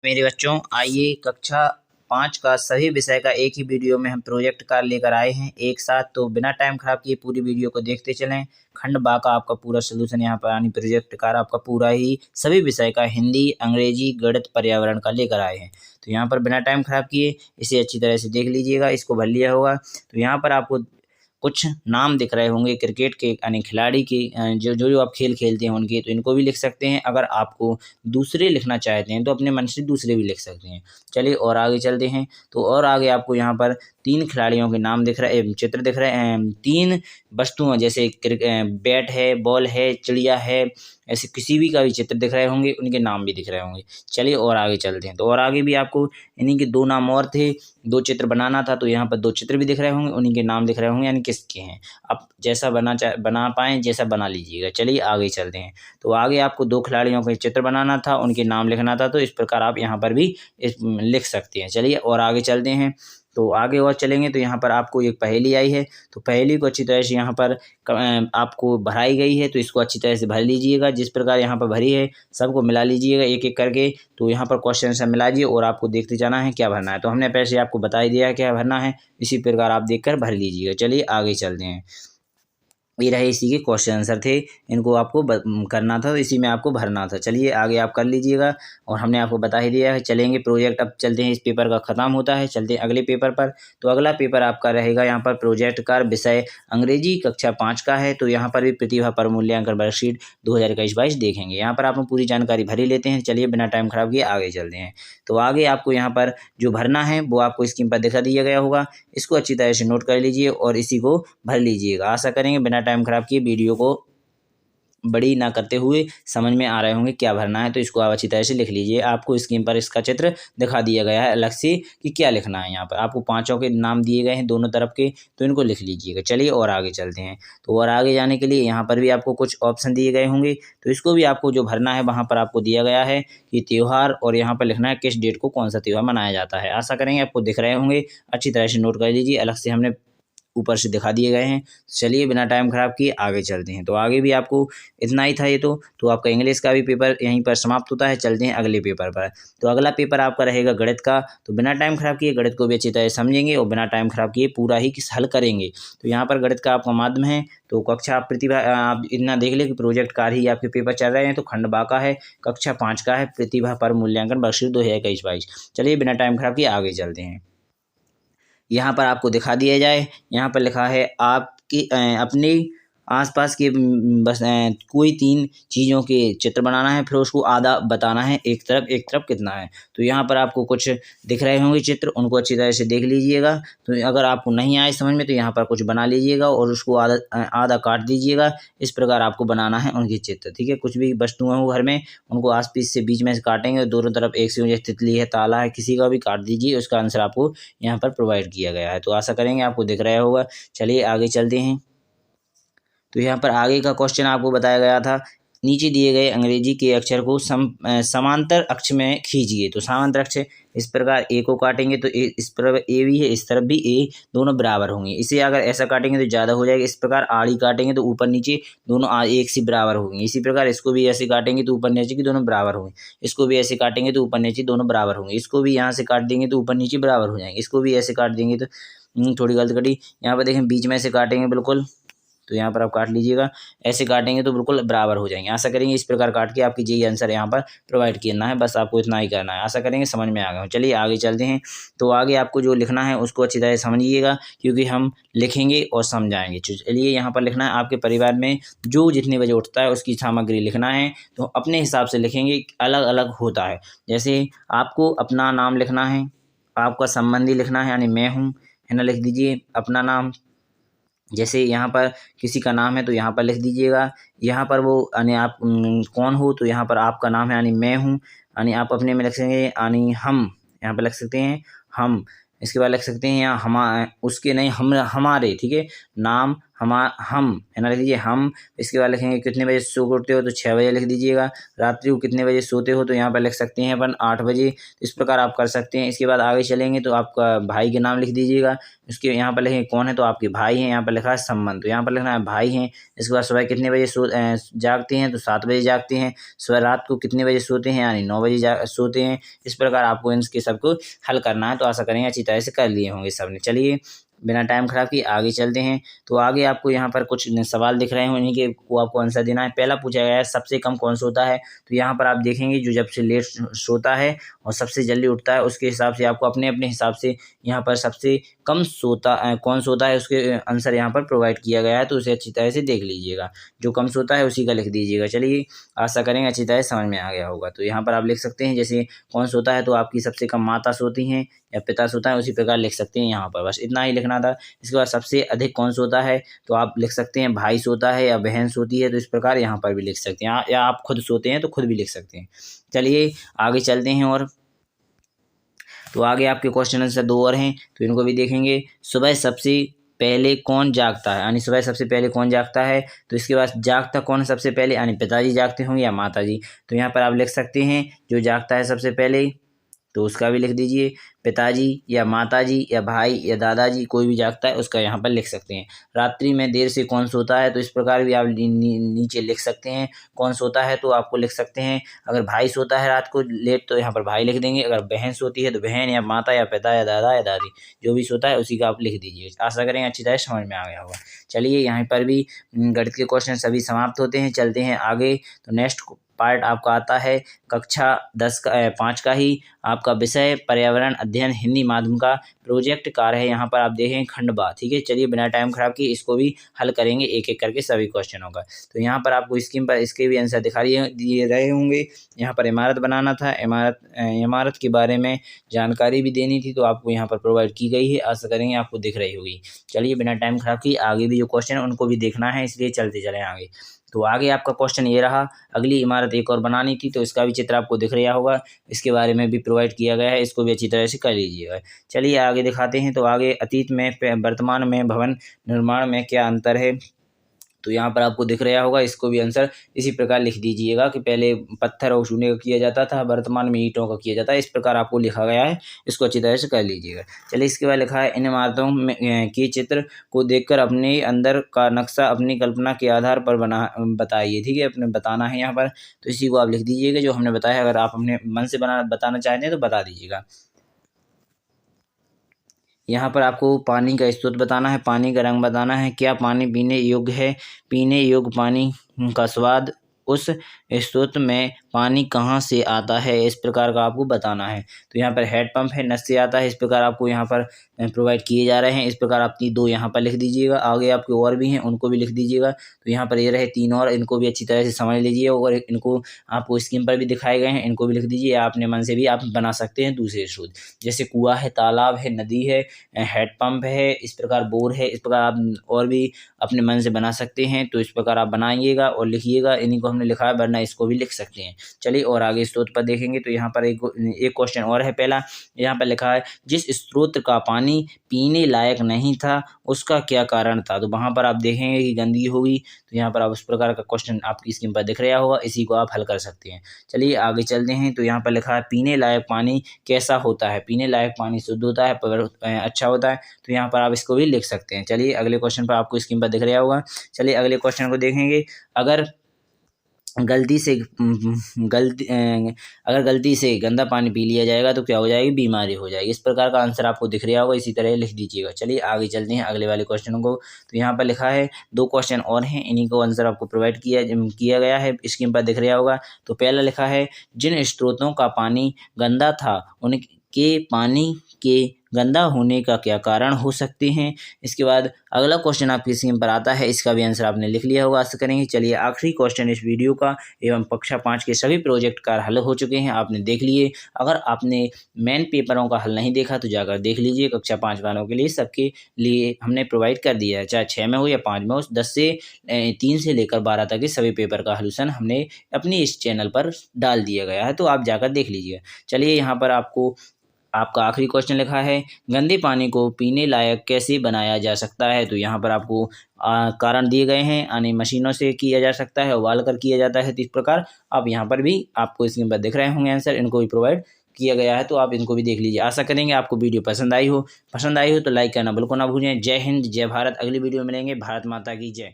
मेरे बच्चों, आइए कक्षा 5 का सभी विषय का एक ही वीडियो में हम प्रोजेक्ट कार्य लेकर आए हैं एक साथ। तो बिना टाइम खराब किए पूरी वीडियो को देखते चलें। खंड बा का आपका पूरा सोल्यूशन यहाँ पर यानी प्रोजेक्ट कार्य आपका पूरा ही सभी विषय का हिंदी, अंग्रेजी, गणित, पर्यावरण का लेकर आए हैं। तो यहाँ पर बिना टाइम खराब किए इसे अच्छी तरह से देख लीजिएगा। इसको भर लिया होगा तो यहाँ पर आपको कुछ नाम दिख रहे होंगे क्रिकेट के यानी खिलाड़ी के, जो जो जो आप खेल खेलते हैं उनके, तो इनको भी लिख सकते हैं। अगर आपको दूसरे लिखना चाहते हैं तो अपने मन से दूसरे भी लिख सकते हैं। चलिए और आगे चलते हैं। तो और आगे आपको यहाँ पर 3 खिलाड़ियों के नाम दिख रहे, चित्र दिख रहे हैं। 3 वस्तुओं जैसे बैट है, बॉल है, चिड़िया है, ऐसे किसी भी का भी चित्र दिख रहे होंगे, उनके नाम भी दिख रहे होंगे। चलिए और आगे चलते हैं। तो और आगे भी आपको इन्हीं के 2 नाम और थे, 2 चित्र बनाना था। तो यहाँ पर 2 चित्र भी दिख रहे होंगे, उन्हीं के नाम दिख रहे होंगे यानी किसके हैं। आप जैसा बना पाएँ जैसा बना लीजिएगा। चलिए आगे चलते हैं। तो आगे आपको 2 खिलाड़ियों के चित्र बनाना था, उनके नाम लिखना था। तो इस प्रकार आप यहाँ पर भी लिख सकते हैं। चलिए और आगे चलते हैं। तो आगे और चलेंगे तो यहाँ पर आपको एक पहेली आई है। तो पहेली को अच्छी तरह से यहाँ पर आपको भराई गई है, तो इसको अच्छी तरह से भर लीजिएगा। जिस प्रकार यहाँ पर भरी है सबको मिला लीजिएगा एक एक करके। तो यहाँ पर क्वेश्चन से मिला दीजिए और आपको देखते जाना है क्या भरना है। तो हमने पहले आपको बता ही दिया है क्या भरना है, इसी प्रकार आप देखकर भर लीजिएगा। चलिए आगे चलते हैं। ये रहे इसी के क्वेश्चन आंसर थे, इनको आपको करना था, तो इसी में आपको भरना था। चलिए आगे आप कर लीजिएगा और हमने आपको बता ही दिया है। चलेंगे प्रोजेक्ट, अब चलते हैं, इस पेपर का ख़त्म होता है, चलते हैं अगले पेपर पर। तो अगला पेपर आपका रहेगा यहाँ पर प्रोजेक्ट का विषय अंग्रेजी कक्षा 5 का है। तो यहाँ पर भी प्रतिभा पर मूल्यांकन वर्कशीट 2021-22 देखेंगे। यहाँ पर आप पूरी जानकारी भर ही लेते हैं। चलिए बिना टाइम खराब किए आगे चलते हैं। तो आगे आपको यहाँ पर जो भरना है वो आपको स्क्रीन पर दिखा दिया गया होगा, इसको अच्छी तरह से नोट कर लीजिए और इसी को भर लीजिएगा। आशा करेंगे बिना टाइम खराब किए वीडियो को बड़ी ना करते हुए समझ में आ रहे होंगे क्या भरना है। तो इसको आप अच्छी तरह से लिख लीजिए। आपको स्क्रीन पर इसका चित्र दिखा दिया गया है अलग से कि क्या लिखना है। यहाँ पर आपको 5 के नाम दिए गए हैं दोनों तरफ के, तो इनको लिख लीजिएगा। चलिए और आगे चलते हैं। तो और आगे जाने के लिए यहाँ पर भी आपको कुछ ऑप्शन दिए गए होंगे, तो इसको भी आपको जो भरना है वहाँ पर आपको दिया गया है कि त्यौहार, और यहाँ पर लिखना है किस डेट को कौन सा त्यौहार मनाया जाता है। आशा करेंगे आपको दिख रहे होंगे, अच्छी तरह से नोट कर लीजिए, अलग से हमने ऊपर से दिखा दिए गए हैं। चलिए बिना टाइम खराब किए आगे चलते हैं। तो आगे भी आपको इतना ही था ये तो आपका इंग्लिश का भी पेपर यहीं पर समाप्त होता है। चलते हैं अगले पेपर पर। तो अगला पेपर आपका रहेगा गणित का। तो बिना टाइम खराब किए गणित को भी अच्छी तरह समझेंगे और बिना टाइम खराब किए पूरा ही हल करेंगे। तो यहाँ पर गणित का आपका माध्यम है। तो कक्षा आप प्रतिभा, आप इतना देख लें कि प्रोजेक्ट कार्य ही आपके पेपर चल रहे हैं। तो खंड बा का है, कक्षा 5 का है, प्रतिभा पर मूल्यांकन वर्कशीट 2021-22। चलिए बिना टाइम खराब किए आगे चलते हैं। यहाँ पर आपको दिखा दिया जाए, यहाँ पर लिखा है आपकी अपने आसपास के बस कोई 3 चीज़ों के चित्र बनाना है, फिर उसको आधा बताना है, एक तरफ कितना है। तो यहाँ पर आपको कुछ दिख रहे होंगे चित्र, उनको अच्छी तरह से देख लीजिएगा। तो अगर आपको नहीं आए समझ में तो यहाँ पर कुछ बना लीजिएगा और उसको आधा काट दीजिएगा। इस प्रकार आपको बनाना है उनके चित्र, ठीक है। कुछ भी वस्तुएं हो घर में, उनको आस पास से बीच में से काटेंगे, दोनों तरफ एक से, जैसे तितली है, ताला है, किसी का भी काट दीजिए। उसका आंसर आपको यहाँ पर प्रोवाइड किया गया है। तो आशा करेंगे आपको दिख रहा होगा। चलिए आगे चलते हैं। तो यहाँ पर आगे का क्वेश्चन आपको बताया गया था, नीचे दिए गए अंग्रेजी के अक्षर को समांतर अक्ष में खींचिए। तो समांतर अक्ष इस प्रकार ए को काटेंगे तो इस तरफ ए भी है, इस तरफ भी ए, दोनों बराबर होंगे। इसे अगर ऐसा काटेंगे तो ज़्यादा हो जाएगा। इस प्रकार आड़ी काटेंगे तो ऊपर नीचे दोनों एक से बराबर होंगे। इसी प्रकार इसको भी ऐसे काटेंगे तो ऊपर नीचे की दोनों बराबर होंगे। इसको भी ऐसे काटेंगे तो ऊपर नीचे दोनों बराबर होंगे। इसको भी यहाँ से काट देंगे तो ऊपर नीचे बराबर हो जाएंगे। इसको भी ऐसे काट देंगे तो थोड़ी गलत कटी, यहाँ पर देखें बीच में से काटेंगे बिल्कुल, तो यहाँ पर आप काट लीजिएगा। ऐसे काटेंगे तो बिल्कुल बराबर हो जाएंगे। आशा करेंगे इस प्रकार काट के आपकी यही आंसर यहाँ पर प्रोवाइड करना है। बस आपको इतना ही करना है। आशा करेंगे समझ में आ गया हो। चलिए आगे चलते हैं। तो आगे आपको जो लिखना है उसको अच्छी तरह समझिएगा, क्योंकि हम लिखेंगे और समझाएंगे। चलिए यहाँ पर लिखना है, आपके परिवार में जो जितने बजे उठता है उसकी सामग्री लिखना है। तो अपने हिसाब से लिखेंगे, अलग अलग होता है। जैसे आपको अपना नाम लिखना है, आपका संबंधी लिखना है यानी मैं हूँ, है ना, लिख दीजिए अपना नाम। जैसे यहाँ पर किसी का नाम है तो यहाँ पर लिख दीजिएगा। यहाँ पर वो यानी आप कौन हो, तो यहाँ पर आपका नाम है यानी मैं हूँ, यानी आप अपने में लिख सकेंगे यानी हम, यहाँ पर लिख सकते हैं हम। इसके बाद लिख सकते हैं यहाँ उसके नहीं, हम, हमारे, ठीक है। नाम हम है ना, लिख दीजिए हम। इसके बाद लिखेंगे कितने बजे सो के उठते हो, तो 6 बजे लिख दीजिएगा। रात्रि को कितने बजे सोते हो, तो यहाँ पर लिख सकते हैं अपन 8 बजे। इस प्रकार आप कर सकते हैं। इसके बाद आगे चलेंगे तो आपका भाई के नाम लिख दीजिएगा। उसके यहाँ पर लिखेंगे कौन है, तो आपके भाई हैं। यहाँ पर लिखा है संबंध, तो यहाँ पर लिखना है भाई हैं। इसके बाद सुबह कितने बजे जागते हैं, तो 7 बजे जागते हैं। सुबह रात को कितने बजे सोते हैं, यानी 9 बजे सोते हैं। इस प्रकार आपको इनके सबको हल करना है। तो आशा करेंगे अच्छी तरह से कर लिए होंगे सबने। चलिए बिना टाइम खराब किए आगे चलते हैं। तो आगे आपको यहाँ पर कुछ सवाल दिख रहे हैं, उन्हीं के को आपको आंसर देना है। पहला पूछा गया है सबसे कम कौन सोता है, तो यहाँ पर आप देखेंगे जो जब से लेट सोता है और सबसे जल्दी उठता है, उसके हिसाब से आपको अपने अपने हिसाब से यहाँ पर सबसे कम कौन सोता है उसके आंसर यहाँ पर प्रोवाइड किया गया है। तो उसे अच्छी तरह से देख लीजिएगा, जो कम सोता है उसी का लिख दीजिएगा। चलिए आशा करेंगे अच्छी तरह समझ में आ गया होगा। तो यहाँ पर आप लिख सकते हैं जैसे कौन सोता है, तो आपकी सबसे कम माता सोती हैं या पिता सोता है, उसी प्रकार लिख सकते हैं यहाँ पर। बस इतना ही लिखना था। इसके बाद सबसे अधिक कौन सोता है, तो आप लिख सकते हैं भाई सोता है या बहन सोती है, तो इस प्रकार यहाँ पर भी लिख सकते हैं। या आप खुद सोते हैं तो खुद भी लिख सकते हैं। चलिए आगे चलते हैं। और तो आगे आपके क्वेश्चन आंसर 2 और हैं, तो इनको भी देखेंगे। सुबह सबसे पहले कौन जागता है, यानी सुबह सबसे पहले कौन जागता है, तो इसके बाद जागता कौन सबसे पहले, यानी पिताजी जागते होंगे या माताजी। तो यहाँ पर आप लिख सकते हैं जो जागता है सबसे पहले, तो उसका भी लिख दीजिए। पिताजी या माताजी या भाई या दादाजी, कोई भी जागता है उसका यहाँ पर लिख सकते हैं। रात्रि में देर से कौन सोता है, तो इस प्रकार भी आप नीचे लिख सकते हैं। कौन सोता है तो आपको लिख सकते हैं, अगर भाई सोता है रात को लेट तो यहाँ पर भाई लिख देंगे। अगर बहन सोती है तो बहन या माता या पिता या दादा या दादी, जो भी सोता है उसी का आप लिख दीजिए। आशा करेंगे अच्छी तरह समझ में आ गया होगा। चलिए यहाँ पर भी गणित के क्वेश्चन सभी समाप्त होते हैं। चलते हैं आगे। तो नेक्स्ट पार्ट आपका आता है कक्षा 5 का ही। आपका विषय पर्यावरण अध्ययन हिंदी माध्यम का प्रोजेक्ट कार्य है। यहाँ पर आप देखें खंड बा, ठीक है। चलिए बिना टाइम खराब किए इसको भी हल करेंगे एक एक करके सभी क्वेश्चनों का। तो यहाँ पर आपको स्क्रीन पर इसके भी आंसर दिए रहे होंगे। यहाँ पर इमारत बनाना था, इमारत के बारे में जानकारी भी देनी थी, तो आपको यहाँ पर प्रोवाइड की गई है। आशा करेंगे आपको दिख रही होगी। चलिए बिना टाइम खराब किए आगे भी जो क्वेश्चन है उनको भी देखना है, इसलिए चलते चलें आगे। तो आगे आपका क्वेश्चन ये रहा, अगली इमारत एक और बनानी थी, तो इसका भी चित्र आपको दिख रहा होगा। इसके बारे में भी प्रोवाइड किया गया है, इसको भी अच्छी तरह से कर लीजिएगा। चलिए आगे दिखाते हैं। तो आगे अतीत में वर्तमान में भवन निर्माण में क्या अंतर है, तो यहाँ पर आपको दिख रहा होगा। इसको भी आंसर इसी प्रकार लिख दीजिएगा कि पहले पत्थर और चूने का किया जाता था, वर्तमान में ईंटों का किया जाता है। इस प्रकार आपको लिखा गया है, इसको अच्छी तरह से कर लीजिएगा। चलिए इसके बाद लिखा है इन इमारतों में के चित्र को देखकर अपने अंदर का नक्शा अपनी कल्पना के आधार पर बताइए, ठीक है। अपने बताना है यहाँ पर, तो इसी को आप लिख दीजिएगा जो हमने बताया। अगर आप अपने मन से बताना चाहते हैं तो बता दीजिएगा। यहाँ पर आपको पानी का स्रोत बताना है, पानी का रंग बताना है, क्या पानी पीने योग्य है, पीने योग्य पानी का स्वाद, उस स्रोत में पानी कहाँ से आता है, इस प्रकार का आपको बताना है। तो यहाँ पर हेड पंप है, नस से आता है, इस प्रकार आपको यहाँ पर प्रोवाइड किए जा रहे हैं। इस प्रकार आपकी 2 यहाँ पर लिख दीजिएगा। आगे आपके और भी हैं, उनको भी लिख दीजिएगा। तो यहाँ पर ये रहे 3 और, इनको भी अच्छी तरह से समझ लीजिए। और इनको आपको स्क्रीन पर भी दिखाए गए हैं, इनको भी लिख दीजिए। अपने मन से भी आप बना सकते हैं दूसरे स्रोत, जैसे कुआं है, तालाब है, नदी है, हेड पंप है, इस प्रकार बोर है। इस प्रकार आप और भी अपने मन से बना सकते हैं। तो इस प्रकार आप बनाइएगा और लिखिएगा। इन्हीं को हमने लिखा है, वरना इसको भी लिख सकते हैं। चलिए और आगे स्रोत पर देखेंगे। तो यहाँ पर एक क्वेश्चन और है। पहला यहाँ पर लिखा है जिस स्रोत का पानी पीने लायक नहीं था उसका क्या कारण था। तो वहाँ पर आप देखेंगे कि गंदगी होगी। तो यहाँ पर आप उस प्रकार का क्वेश्चन आपकी स्क्रीन पर दिख रहा होगा, इसी को आप हल कर सकते हैं। चलिए आगे चलते हैं। तो यहाँ पर लिखा है पीने लायक पानी कैसा होता है, पीने लायक पानी शुद्ध होता है, अच्छा होता है। तो यहाँ पर आप इसको भी लिख सकते हैं। चलिए अगले क्वेश्चन पर आपको स्क्रीन पर दिख रहा होगा। चलिए अगले क्वेश्चन को देखेंगे। अगर गलती से गंदा पानी पी लिया जाएगा तो क्या हो जाएगी, बीमारी हो जाएगी। इस प्रकार का आंसर आपको दिख रहा होगा, इसी तरह लिख दीजिएगा। चलिए आगे चलते हैं अगले वाले क्वेश्चन को। तो यहाँ पर लिखा है 2 क्वेश्चन और हैं, इन्हीं को आंसर आपको प्रोवाइड किया गया है, स्क्रीन पर दिख रहा होगा। तो पहला लिखा है जिन स्रोतों का पानी गंदा था उनके पानी के गंदा होने का क्या कारण हो सकते हैं। इसके बाद अगला क्वेश्चन आपकी स्क्रीन पर आता है, इसका भी आंसर आपने लिख लिया होगा, आशा करेंगे। चलिए आखिरी क्वेश्चन इस वीडियो का एवं कक्षा 5 के सभी प्रोजेक्ट कार्य हल हो चुके हैं, आपने देख लिए। अगर आपने मेन पेपरों का हल नहीं देखा तो जाकर देख लीजिए। कक्षा 5 वालों के लिए सबके लिए हमने प्रोवाइड कर दिया है, चाहे 6 में हो या 5 में हो। 3 से लेकर 12 तक के सभी पेपर का हलूसन हमने अपनी इस चैनल पर डाल दिया गया है, तो आप जाकर देख लीजिए। चलिए यहाँ पर आपको आपका आखिरी क्वेश्चन लिखा है गंदे पानी को पीने लायक कैसे बनाया जा सकता है। तो यहाँ पर आपको कारण दिए गए हैं, यानी मशीनों से किया जा सकता है, उबाल कर किया जाता है। तो इस प्रकार आप यहाँ पर भी आपको स्क्रीन पर दिख रहे होंगे आंसर, इनको भी प्रोवाइड किया गया है, तो आप इनको भी देख लीजिए। आशा करेंगे आपको वीडियो पसंद आई हो तो लाइक करना बिल्कुल ना भूलें। जय हिंद, जय भारत। अगली वीडियो में मिलेंगे। भारत माता की जय।